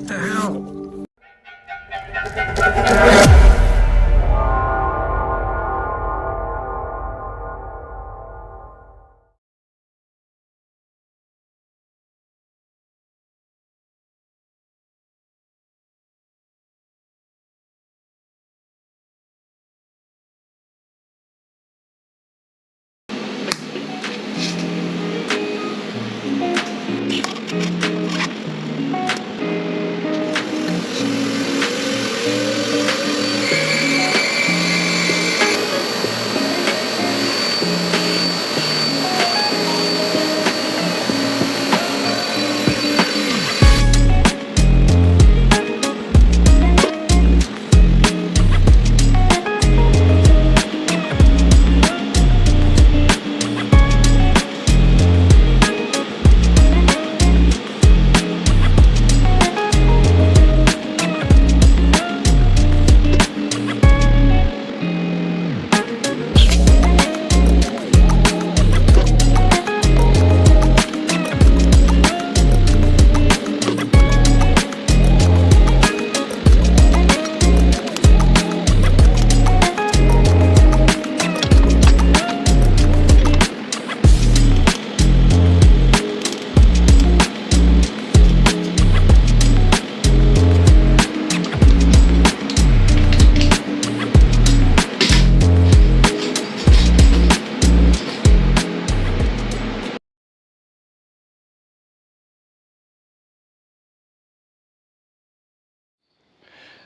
the hell?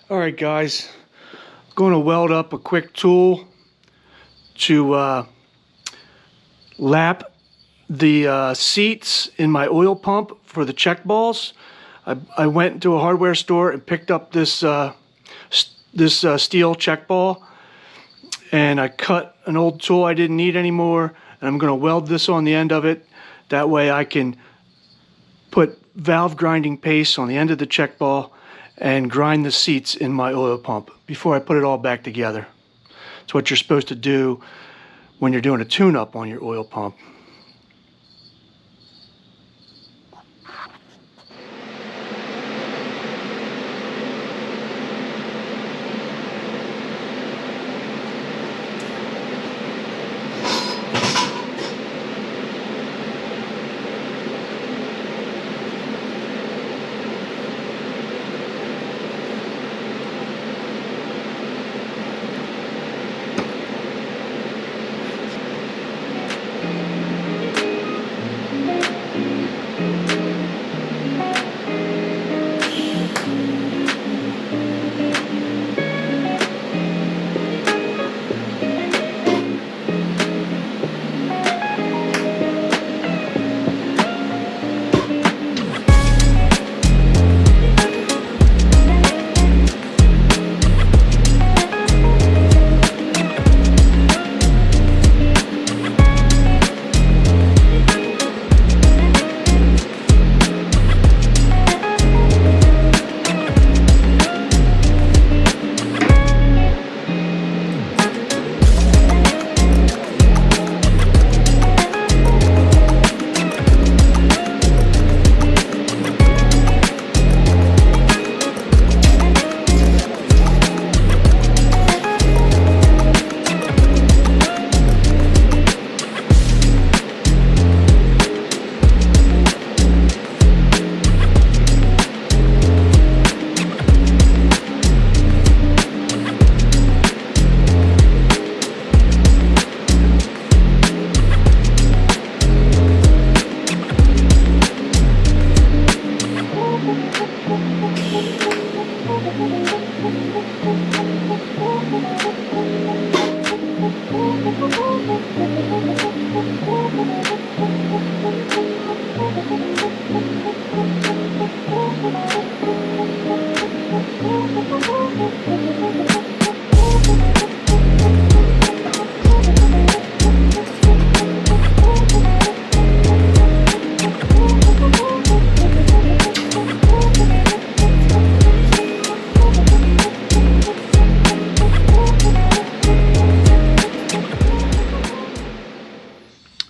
Alright guys, I'm going to weld up a quick tool to lap the seats in my oil pump for the check balls. I went into a hardware store and picked up this steel check ball, and I cut an old tool I didn't need anymore, and I'm going to weld this on the end of it. That way I can put valve grinding paste on the end of the check ball and grind the seats in my oil pump before I put it all back together. It's what you're supposed to do when you're doing a tune-up on your oil pump.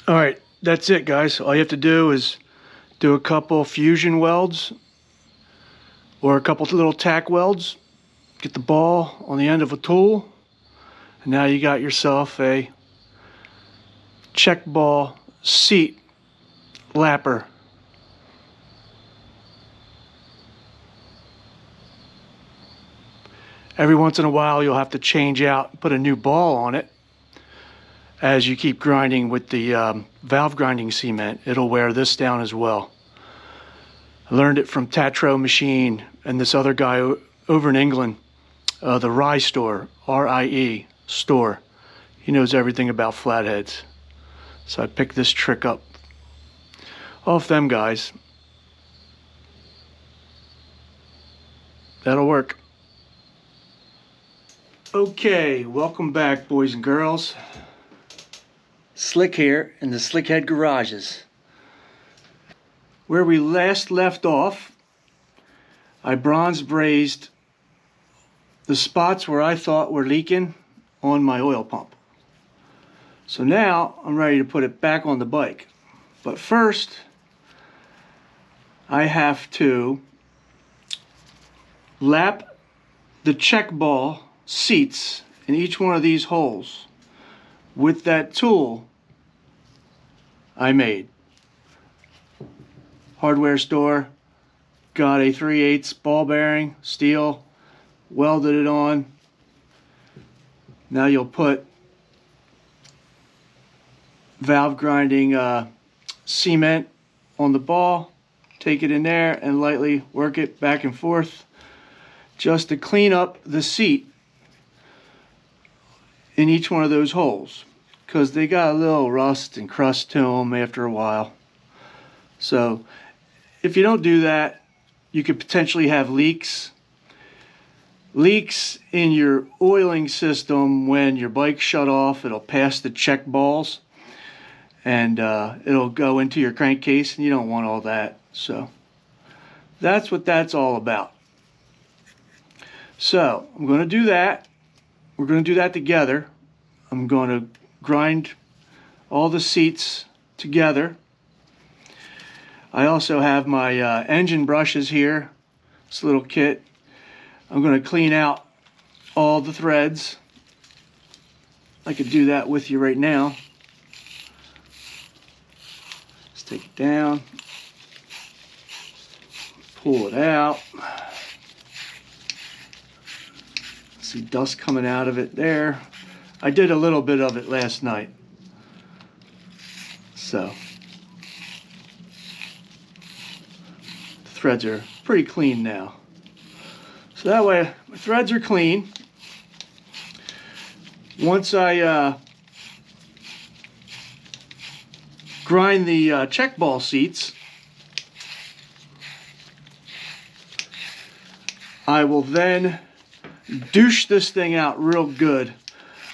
Alright, that's it guys. All you have to do is do a couple fusion welds or a couple little tack welds. Get the ball on the end of a tool, and now you got yourself a check ball seat lapper. Every once in a while you'll have to change out, put a new ball on it. As you keep grinding with the valve grinding cement, it'll wear this down as well. I learned it from Tatro Machine and this other guy over in England, the REI store, R-I-E store. He knows everything about flatheads. So I picked this trick up off them guys. That'll work. Okay, welcome back, boys and girls. Slick here in the Slickhead Garages. Where we last left off, I bronze brazed the spots where I thought were leaking on my oil pump. So now I'm ready to put it back on the bike. But first, I have to lap the check ball seats in each one of these holes with that tool I made. Hardware store, got a 3/8 ball bearing, steel, welded it on. Now you'll put valve grinding cement on the ball, take it in there and lightly work it back and forth just to clean up the seat in each one of those holes, because they got a little rust and crust to them after a while. So if you don't do that, you could potentially have leaks in your oiling system. When your bike shut off, it'll pass the check balls and it'll go into your crankcase, and you don't want all that. So that's what that's all about. So I'm going to do that. We're going to do that together. I'm going to grind all the seats together. I also have my engine brushes here, this little kit. I'm going to clean out all the threads. I could do that with you right now. Let's take it down, pull it out. See dust coming out of it there. I did a little bit of it last night. So the threads are pretty clean now. So that way my threads are clean. Once I grind the check ball seats, I will then douche this thing out real good.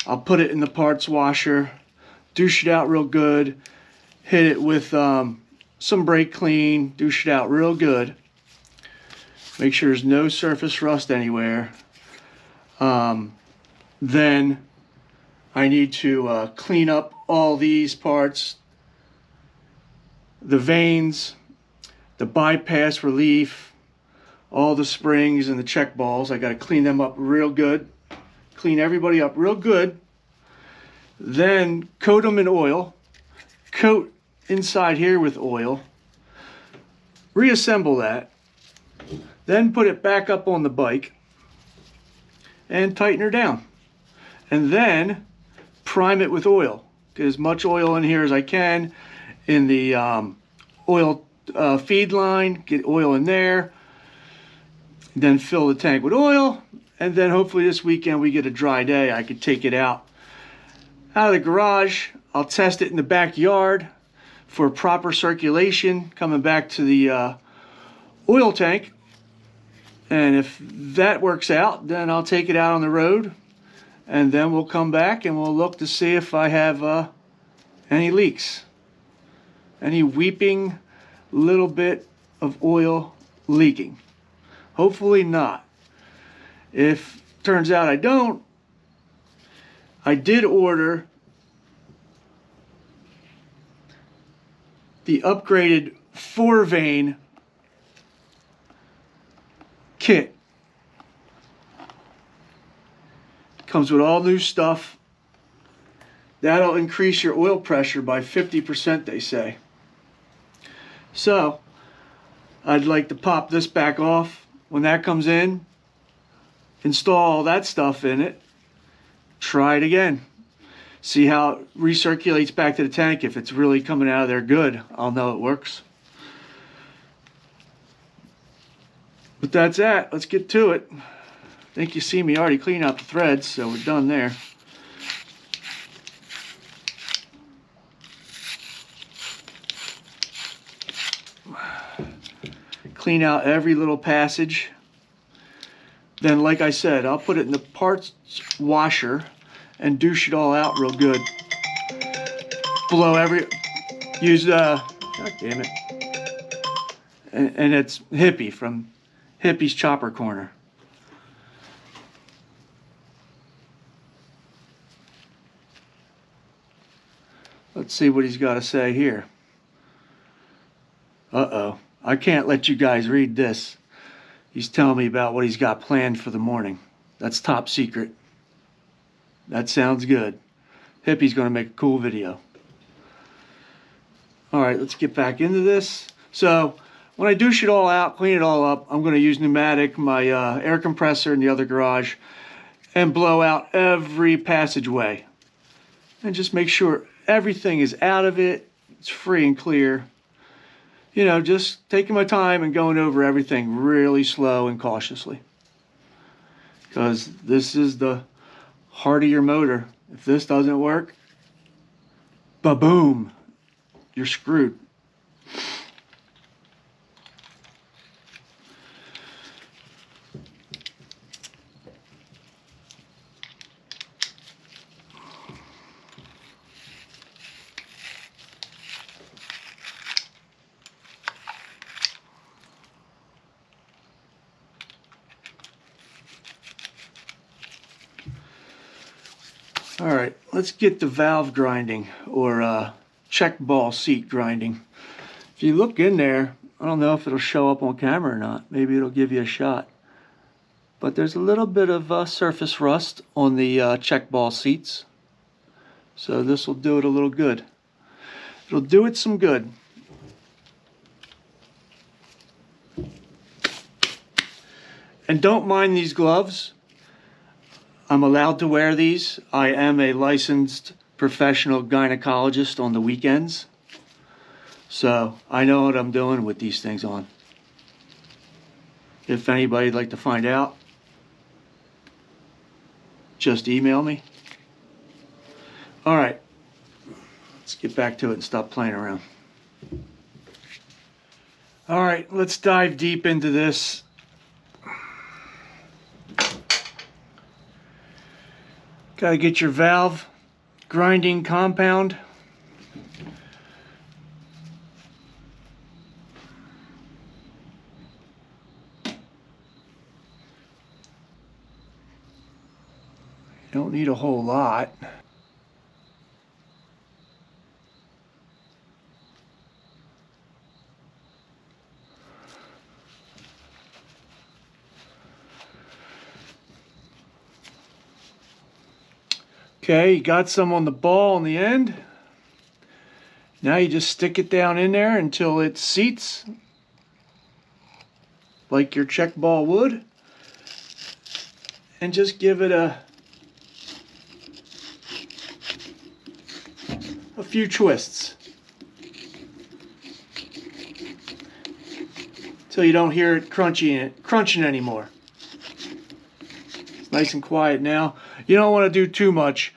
I'll put it in the parts washer, douche it out real good, hit it with some brake clean, douche it out real good. Make sure there's no surface rust anywhere. Then I need to clean up all these parts, the vanes, the bypass relief, all the springs and the check balls. I got to clean them up real good. Clean everybody up real good. Then coat them in oil. Coat inside here with oil. Reassemble that. Then put it back up on the bike and tighten her down. And then prime it with oil. Get as much oil in here as I can in the oil feed line. Get oil in there. Then fill the tank with oil, and then hopefully this weekend we get a dry day. I could take it out of the garage. I'll test it in the backyard for proper circulation coming back to the oil tank, and if that works out, then I'll take it out on the road, and then we'll come back and we'll look to see if I have any leaks, any weeping little bit of oil leaking. Hopefully not. If turns out I don't, I did order the upgraded 4-vane kit. Comes with all new stuff. That'll increase your oil pressure by 50%, they say. So, I'd like to pop this back off. When that comes in, install all that stuff in it. Try it again. See how it recirculates back to the tank. If it's really coming out of there good, I'll know it works. But that's that. Let's get to it. I think you see me already clean out the threads, so we're done there. Clean out every little passage. Then, like I said, I'll put it in the parts washer and douche it all out real good. Use God damn it. And it's Hippie from Hippie's Chopper Corner. Let's see what he's got to say here. Uh-oh. I can't let you guys read this. He's telling me about what he's got planned for the morning. That's top secret. That sounds good. Hippie's going to make a cool video. Alright, let's get back into this. So, when I douche it all out, clean it all up, I'm going to use pneumatic, my air compressor in the other garage, and blow out every passageway. And just make sure everything is out of it. It's free and clear. You know, just taking my time and going over everything really slow and cautiously. Because this is the heart of your motor. If this doesn't work, ba-boom, you're screwed. Alright, let's get the valve grinding, or check ball seat grinding. If you look in there, I don't know if it'll show up on camera or not. Maybe it'll give you a shot. But there's a little bit of surface rust on the check ball seats. So this will do it a little good. It'll do it some good. And don't mind these gloves. I'm allowed to wear these. I am a licensed professional gynecologist on the weekends. So I know what I'm doing with these things on. If anybody'd like to find out, just email me. Alright, let's get back to it and stop playing around. Alright, let's dive deep into this. Got to get your valve grinding compound. You don't need a whole lot. Okay, you got some on the ball on the end. Now you just stick it down in there until it seats like your check ball would, and just give it a few twists till you don't hear it crunching anymore. It's nice and quiet now. You don't want to do too much,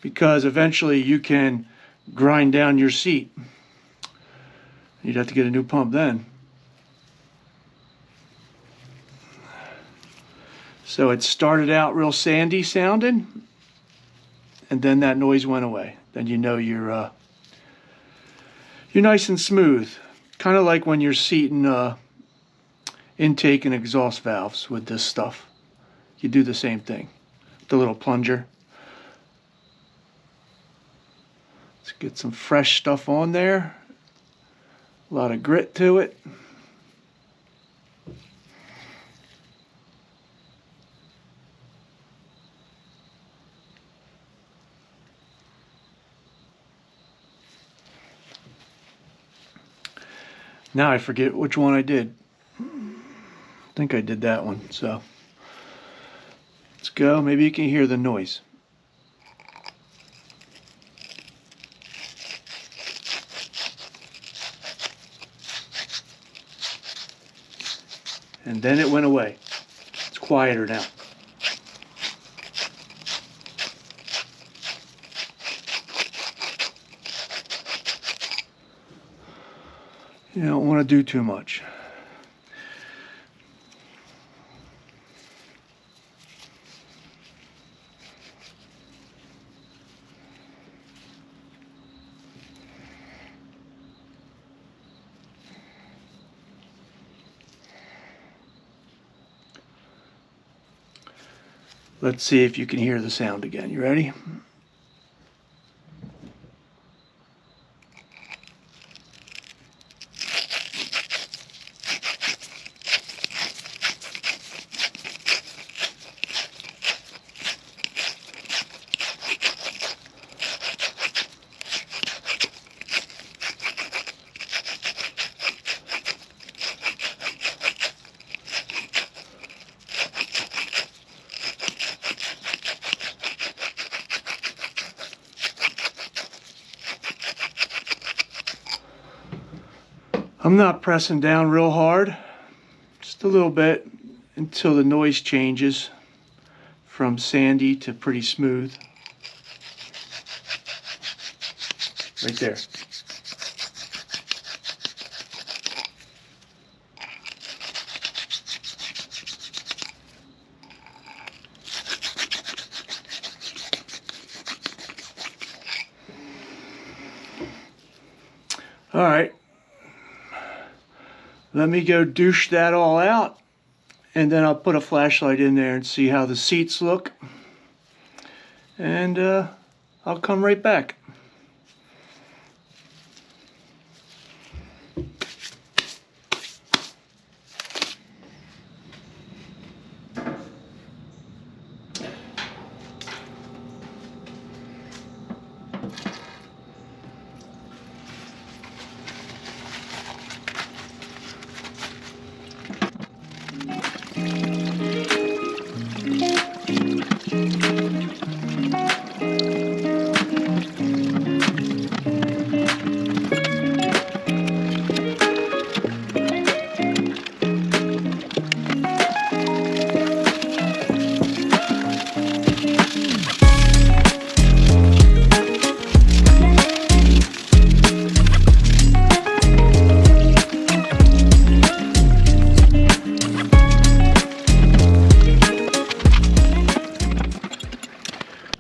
because eventually you can grind down your seat. You'd have to get a new pump then. So it started out real sandy sounding, and then that noise went away. Then you know you're nice and smooth. Kind of like when you're seating intake and exhaust valves with this stuff. You do the same thing. The little plunger. Let's get some fresh stuff on there. A lot of grit to it. Now I forget which one I did. I think I did that one, so let's go. Maybe you can hear the noise. And then it went away. It's quieter now. You don't want to do too much. Let's see if you can hear the sound again. You ready? I'm not pressing down real hard, just a little bit until the noise changes from sandy to pretty smooth. Right there. All right. Let me go douche that all out, and then I'll put a flashlight in there and see how the seats look, and I'll come right back.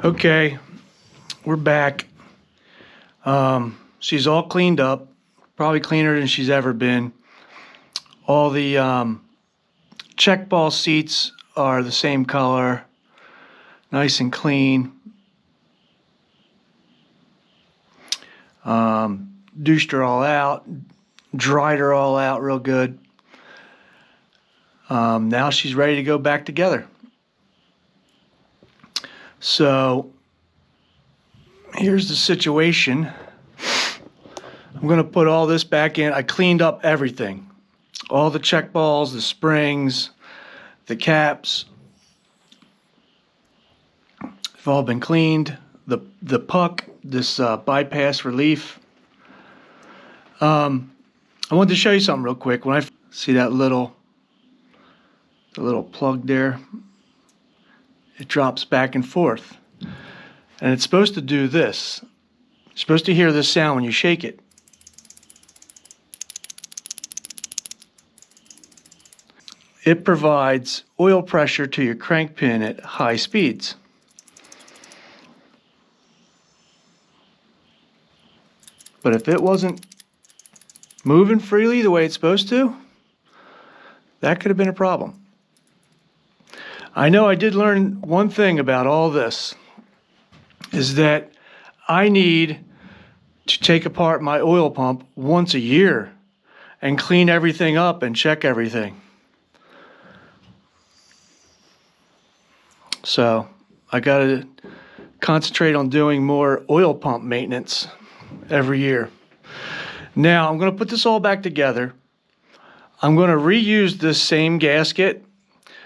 Okay, we're back. She's all cleaned up, probably cleaner than she's ever been. All the check ball seats are the same color, nice and clean. Douched her all out, dried her all out real good. Now she's ready to go back together. So here's the situation. I'm going to put all this back in. I cleaned up everything. All the check balls, the springs, the caps have all been cleaned. The puck, this bypass relief. I wanted to show you something real quick. When I see that the little plug there, it drops back and forth. And it's supposed to do this. You're supposed to hear this sound when you shake it. It provides oil pressure to your crank pin at high speeds. But if it wasn't moving freely the way it's supposed to, that could have been a problem. I know I did learn one thing about all this, is that I need to take apart my oil pump once a year and clean everything up and check everything. So I got to concentrate on doing more oil pump maintenance every year. Now I'm going to put this all back together. I'm going to reuse this same gasket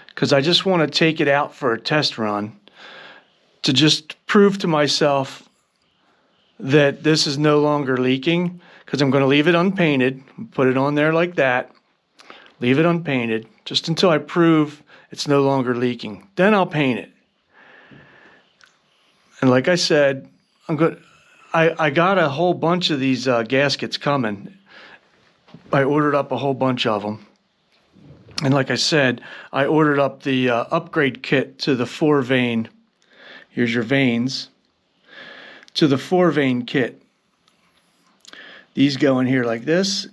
because I just want to take it out for a test run to just prove to myself that this is no longer leaking, because I'm going to leave it unpainted, put it on there like that, leave it unpainted just until I prove it's no longer leaking. Then I'll paint it. And like I said, I got a whole bunch of these gaskets coming. I ordered up a whole bunch of them. And like I said, I ordered up the upgrade kit to the 4-vane. Here's your vanes. To the 4-vane kit. These go in here like this.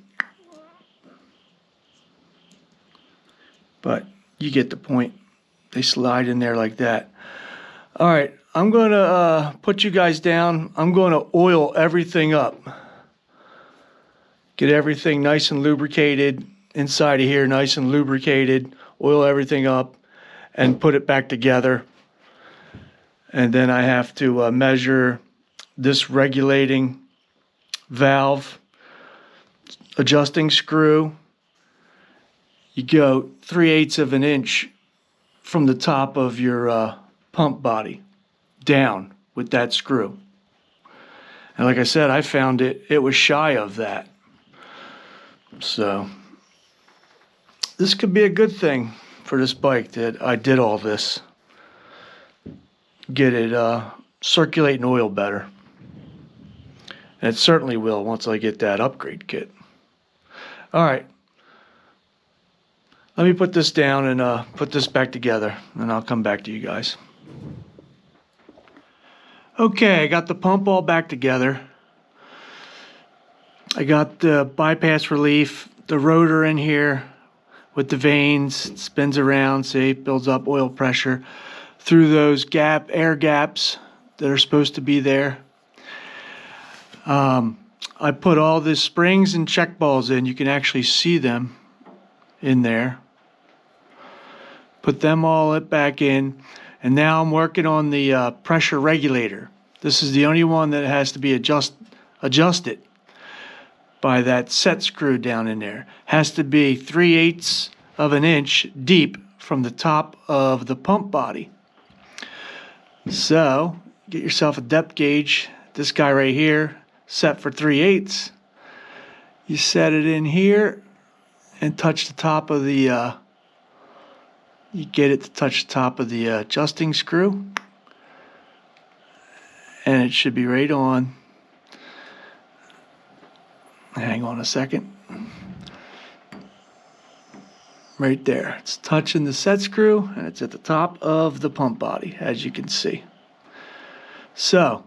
But you get the point. They slide in there like that. All right, I'm going to put you guys down. I'm going to oil everything up. Get everything nice and lubricated. Inside of here, nice and lubricated. Oil everything up and put it back together. And then I have to measure this regulating valve adjusting screw. You go 3/8 of an inch from the top of your pump body down with that screw. And like I said, I found it was shy of that. So this could be a good thing for this bike that I did all this. Get it circulating oil better. And it certainly will once I get that upgrade kit. All right. Let me put this down and put this back together, and I'll come back to you guys. Okay, I got the pump all back together. I got the bypass relief, the rotor in here with the vanes. It spins around, see, builds up oil pressure through those air gaps that are supposed to be there. I put all the springs and check balls in. You can actually see them in there. Put them all back in, and now I'm working on the pressure regulator. This is the only one that has to be adjusted by that set screw down in there. Has to be 3/8 of an inch deep from the top of the pump body. So get yourself a depth gauge. This guy right here, set for 3/8. You set it in here and touch the top of the you get it to touch the top of the adjusting screw, and it should be right on. Hang on a second. Right there. It's touching the set screw, and it's at the top of the pump body, as you can see. So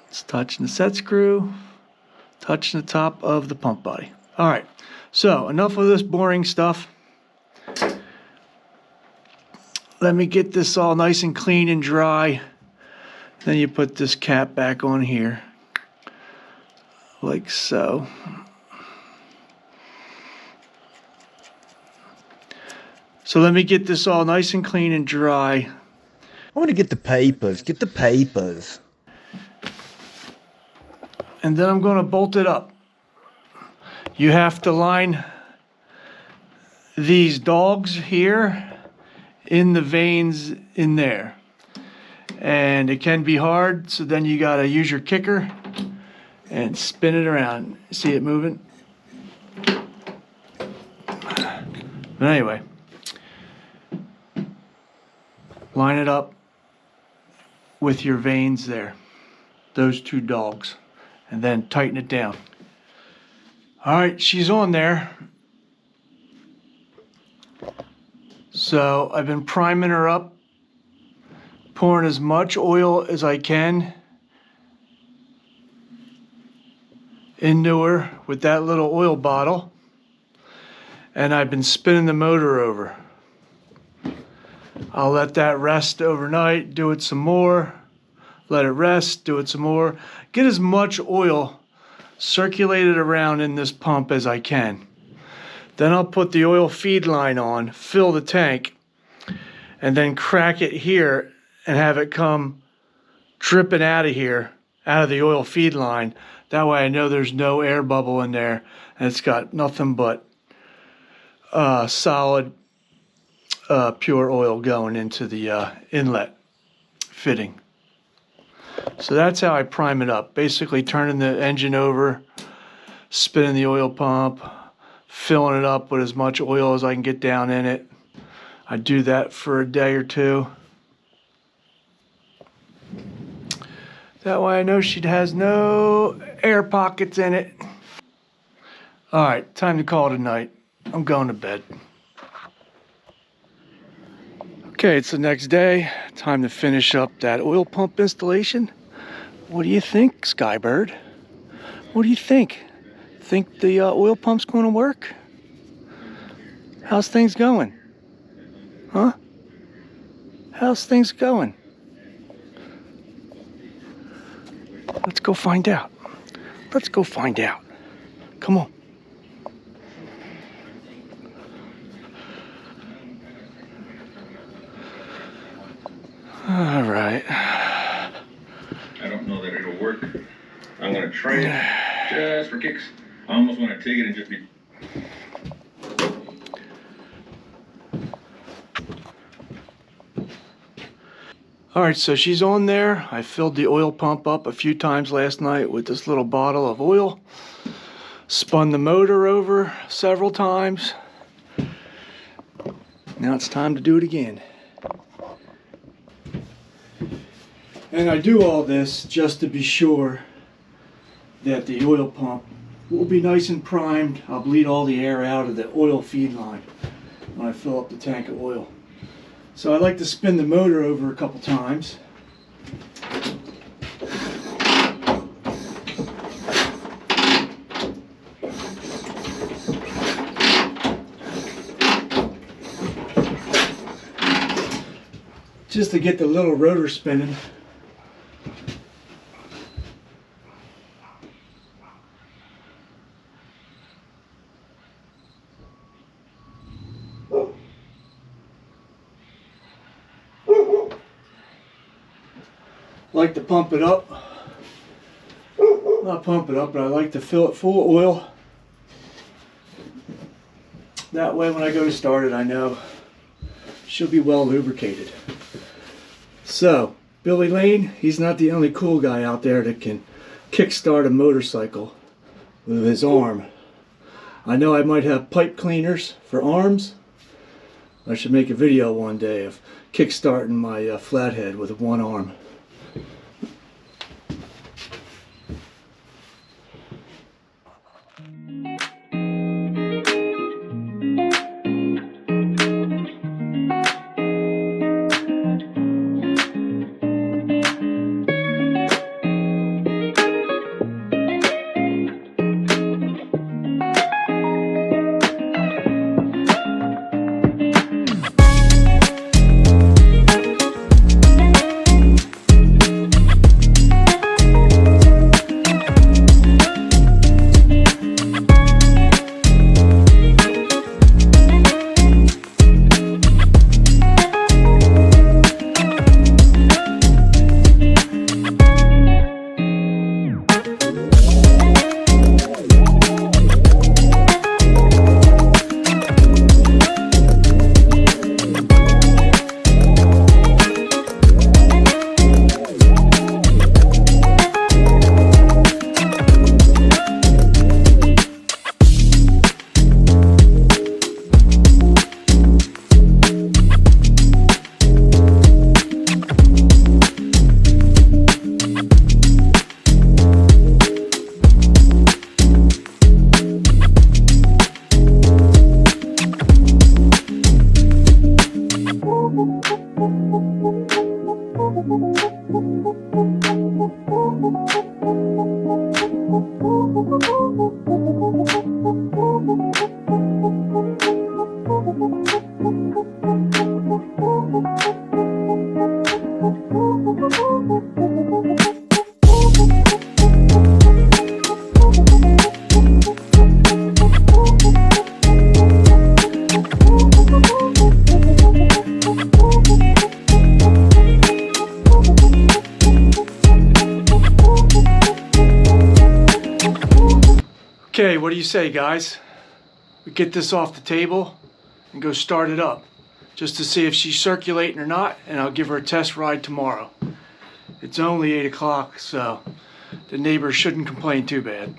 it's touching the set screw, touching the top of the pump body. All right, so enough of this boring stuff. Let me get this all nice and clean and dry. Then you put this cap back on here, like so. So let me get this all nice and clean and dry. I want to get the papers. Get the papers. And then I'm going to bolt it up. You have to line these dogs here in the vanes in there. And it can be hard, so then you got to use your kicker and spin it around. See it moving? But anyway, line it up with your vanes there, those two dogs, and then tighten it down. All right, she's on there. So I've been priming her up, pouring as much oil as I can into her with that little oil bottle, and I've been spinning the motor over. I'll let that rest overnight, do it some more, let it rest, do it some more. Get as much oil circulated around in this pump as I can. Then I'll put the oil feed line on, fill the tank, and then crack it here and have it come dripping out of here out of the oil feed line. That way I know there's no air bubble in there, and it's got nothing but solid pure oil going into the inlet fitting. So that's how I prime it up. Basically turning the engine over, spinning the oil pump, filling it up with as much oil as I can get down in it. I do that for a day or two. That way I know she has no air pockets in it. All right, time to call it a night. I'm going to bed. Okay, it's the next day. Time to finish up that oil pump installation. What do you think, Skybird? What do you think? Think the oil pump's going to work? How's things going? Huh? How's things going? Let's go find out. Let's go find out. Come on. All right. I don't know that it'll work. I'm gonna try it just for kicks. I almost want to take it and just be. All right, so she's on there. I filled the oil pump up a few times last night with this little bottle of oil. Spun the motor over several times. Now it's time to do it again. And I do all this just to be sure that the oil pump will be nice and primed. I'll bleed all the air out of the oil feed line when I fill up the tank of oil. So I like to spin the motor over a couple times. Just to get the little rotor spinning. Like to pump it up. Not pump it up, but I like to fill it full of oil. That way when I go to start it, I know she'll be well lubricated. So, Billy Lane, he's not the only cool guy out there that can kickstart a motorcycle with his arm. I know I might have pipe cleaners for arms. I should make a video one day of kickstarting my Flathead with one arm. Okay, what do you say, guys? We get this off the table and go start it up just to see if she's circulating or not, and I'll give her a test ride tomorrow. It's only 8 o'clock, so the neighbors shouldn't complain too bad.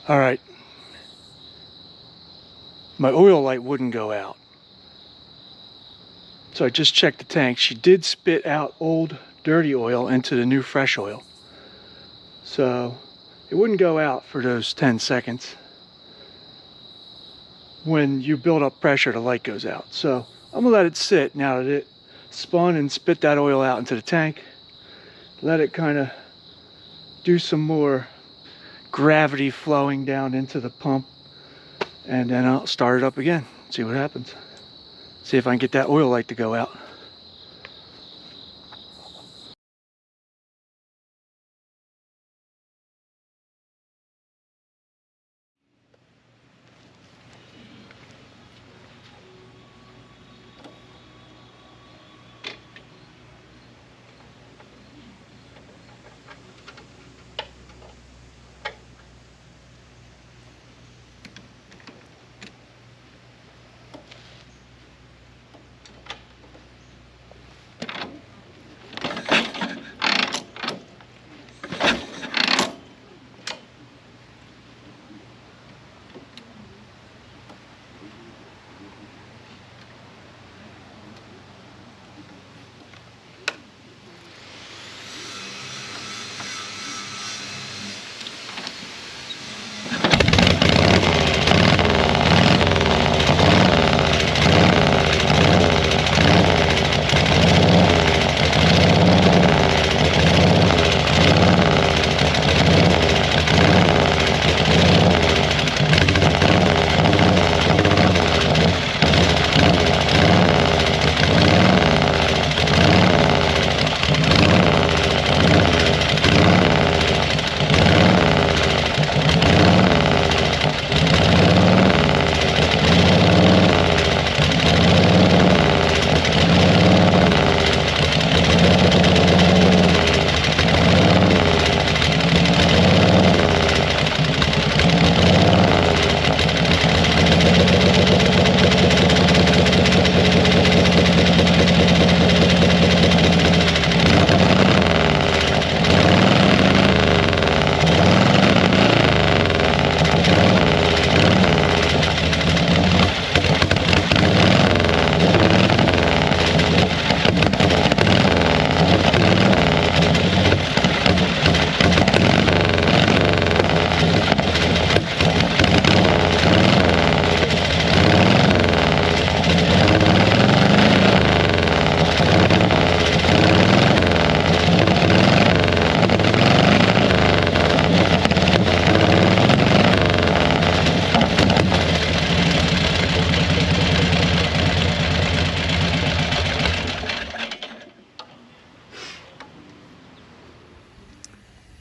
All right. My oil light wouldn't go out. So I just checked the tank. She did spit out old dirty oil into the new fresh oil. So it wouldn't go out for those 10 seconds. When you build up pressure, the light goes out. So I'm gonna let it sit now that it spun and spit that oil out into the tank. Let it kind of do some more gravity flowing down into the pump and then I'll start it up again, see what happens. See if I can get that oil light to go out.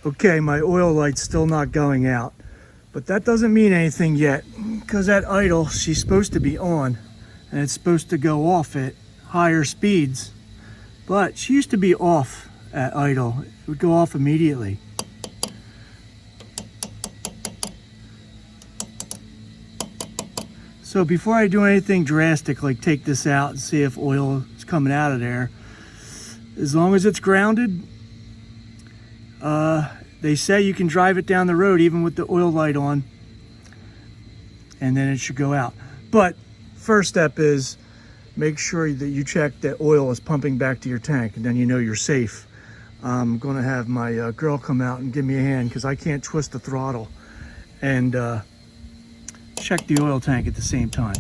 Okay, my oil light's still not going out, but that doesn't mean anything yet, because at idle, she's supposed to be on, and it's supposed to go off at higher speeds, but she used to be off at idle. It would go off immediately. So before I do anything drastic, like take this out and see if oil is coming out of there, as long as it's grounded, they say you can drive it down the road even with the oil light on, and then it should go out. But first step is make sure that you check that oil is pumping back to your tank, and then you know you're safe. I'm going to have my girl come out and give me a hand because I can't twist the throttle, and check the oil tank at the same time.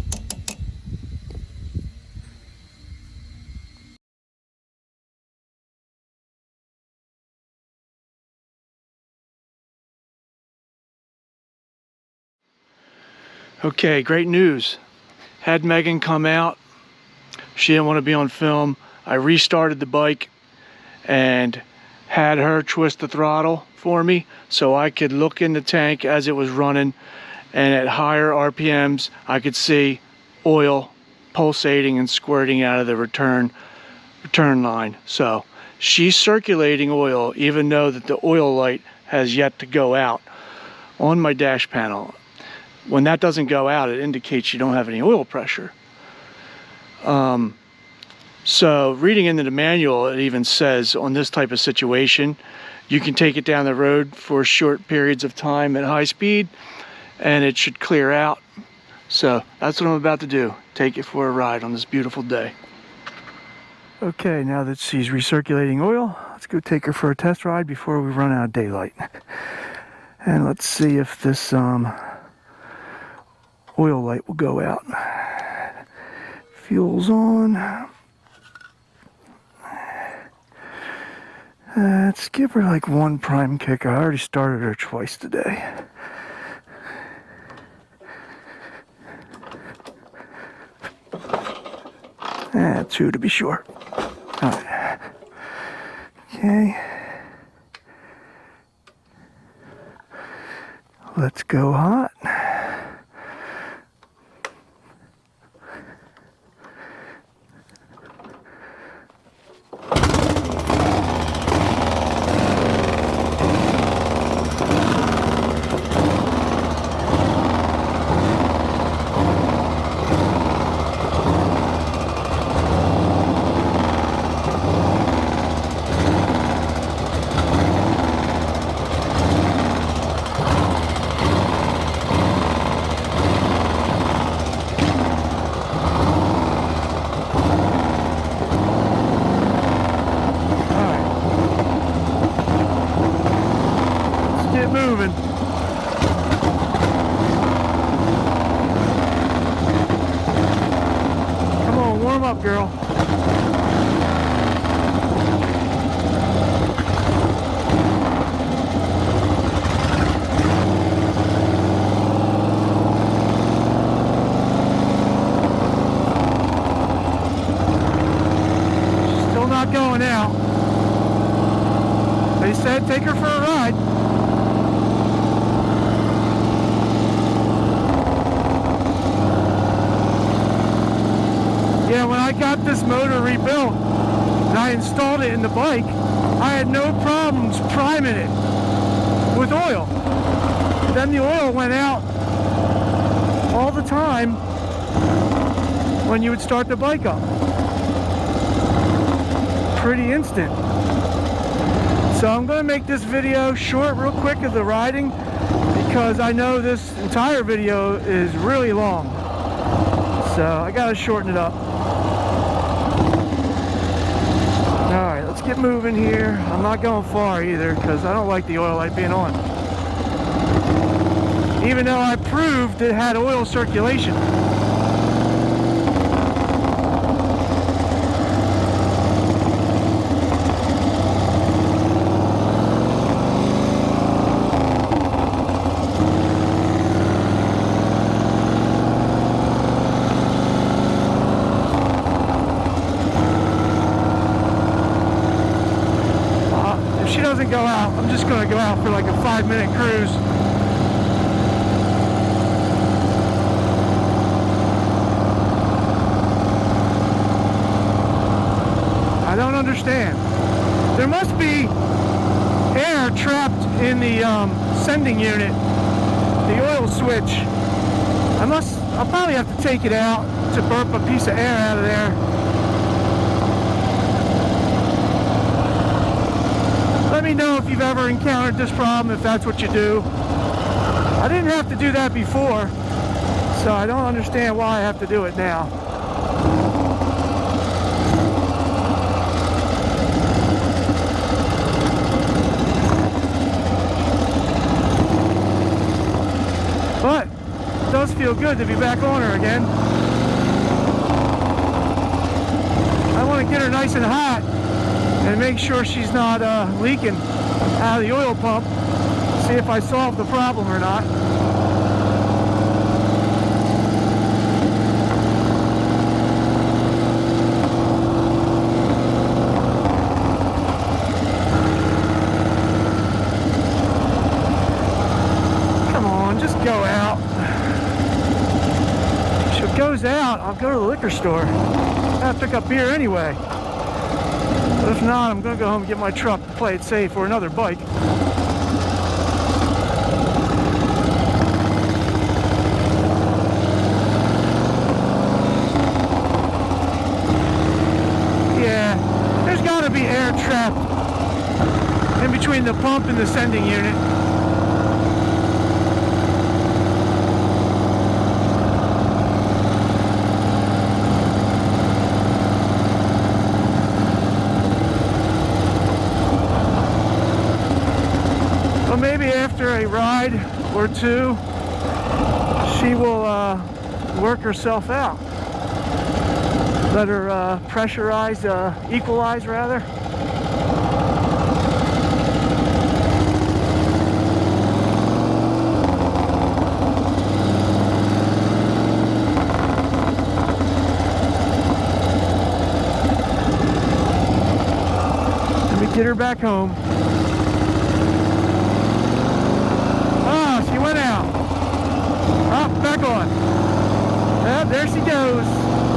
Okay, great news. Had Megan come out. She didn't want to be on film. I restarted the bike and had her twist the throttle for me so I could look in the tank as it was running, and at higher RPMs I could see oil pulsating and squirting out of the return line. So she's circulating oil even though that the oil light has yet to go out on my dash panel. When that doesn't go out, it indicates you don't have any oil pressure. So reading into the manual, it even says on this type of situation, you can take it down the road for short periods of time at high speed and it should clear out. So that's what I'm about to do. Take it for a ride on this beautiful day. Okay, now that she's recirculating oil, let's go take her for a test ride before we run out of daylight. And let's see if this oil light will go out. Fuel's on. Let's give her like one prime kick. I already started her twice today. 2 to be sure. All right. Okay. Let's go hot. Moving. Come on, warm up, girl. Still not going out. They said take her for a ride. Yeah, when I got this motor rebuilt and I installed it in the bike, I had no problems priming it with oil. Then the oil went out all the time when you would start the bike up. Pretty instant. So I'm going to make this video short real quick of the riding because I know this entire video is really long. So I got to shorten it up. Alright, let's get moving here. I'm not going far either because I don't like the oil light being on. Even though I proved it had oil circulation. Go out. I'm just going to go out for like a 5-minute cruise. I don't understand. There must be air trapped in the sending unit, the oil switch. I'll probably have to take it out to burp a piece of air out of there. Let me know if you've ever encountered this problem, if that's what you do. I didn't have to do that before, so I don't understand why I have to do it now. But it does feel good to be back on her again. I want to get her nice and hot and make sure she's not leaking out of the oil pump. See if I solve the problem or not. Come on, just go out. If she goes out, I'll go to the liquor store. I have to pick up beer anyway. But if not, I'm going to go home and get my truck to play it safe or another bike. Yeah, there's got to be air trapped in between the pump and the sending unit. Well, maybe after a ride or two, she will work herself out. Let her pressurize, equalize rather. her back home. Oh, she went out. Oh, back on. Oh, there she goes.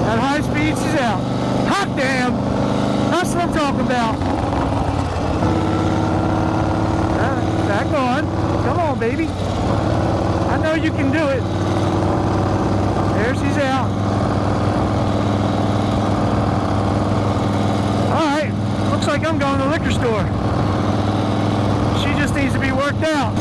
At high speed, she's out. Hot damn! That's what I'm talking about. Back on. Come on, baby. I know you can do it. There she's out. Alright, looks like I'm going to the liquor store. She just needs to be worked out.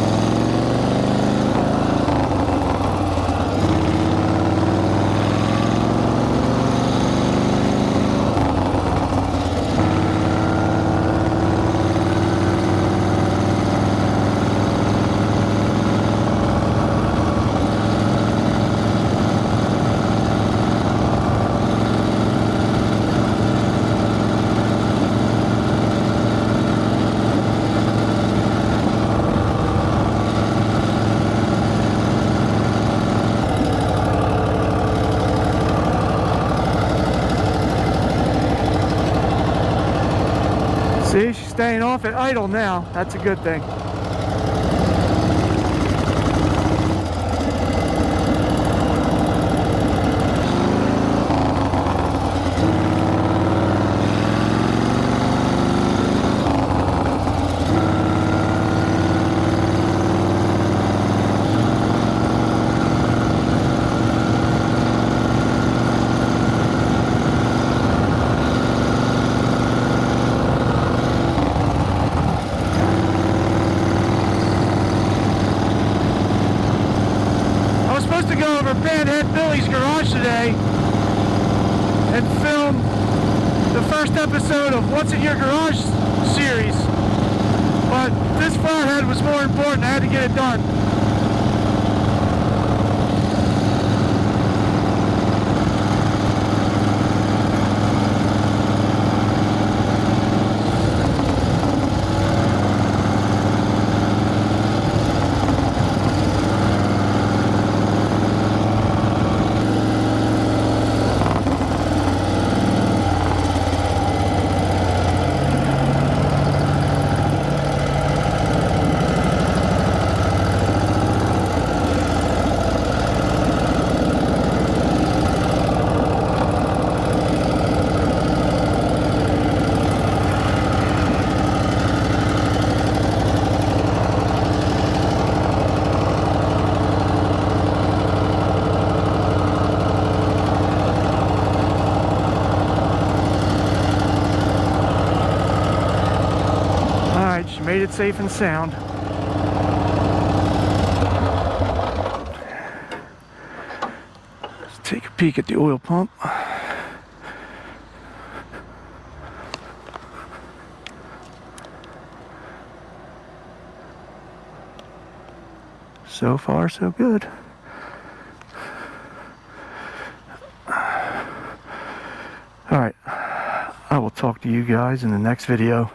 See, she's staying off at idle now. That's a good thing. To go over Flathead Billy's garage today and film the first episode of What's in Your Garage series, but this Flathead was more important. I had to get it done. She made it safe and sound. Let's take a peek at the oil pump. So far, so good. All right, I will talk to you guys in the next video.